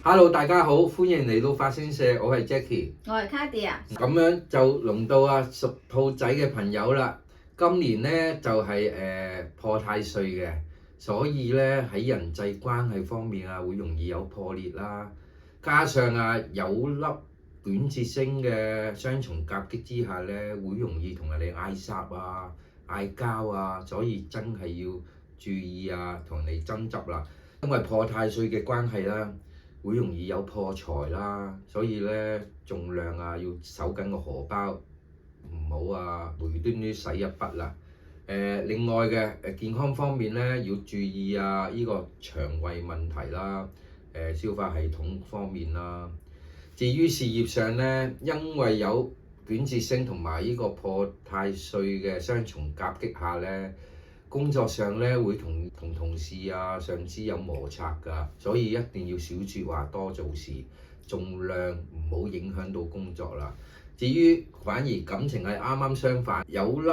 Hello，大家好，歡迎嚟到法星社，我係 Jackie，我係 Cardia。咁樣就輪到屬兔仔嘅朋友啦。今年呢就係、破太歲嘅，所以呢喺人際關係方面會容易有破裂啦。加上有粒卷舌星嘅雙重夾擊之下呢，會容易同人哋嗌霎嗌交所以真係要注意同人哋爭執啦。因為破太歲嘅關係啦。會容易有破財啦，所以咧盡量要守緊個荷包，唔好無端端使一筆啦。另外嘅健康方面咧要注意呢個腸胃問題啦，消化系統方面啦。至於事業上咧，因為有卷舌星同埋呢個破太歲嘅雙重夾擊下咧。工作上咧會同同事上司有摩擦㗎，所以一定要少説話多做事，盡量唔好影響到工作啦。至於反而感情係啱啱相反，有粒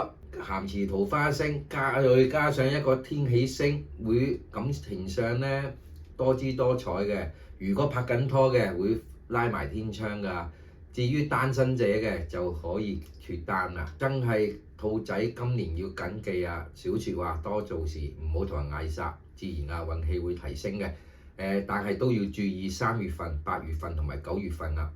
咸池桃花星再加上一個天喜星，會感情上咧多姿多彩嘅。如果拍緊拖嘅會拉埋天窗㗎。至於單身者嘅就可以脫單啦，真係兔仔今年要謹記少説話多做事，唔好同人嗌霎，自然運氣會提升嘅。但係都要注意3月份、8月份同埋9月份啦。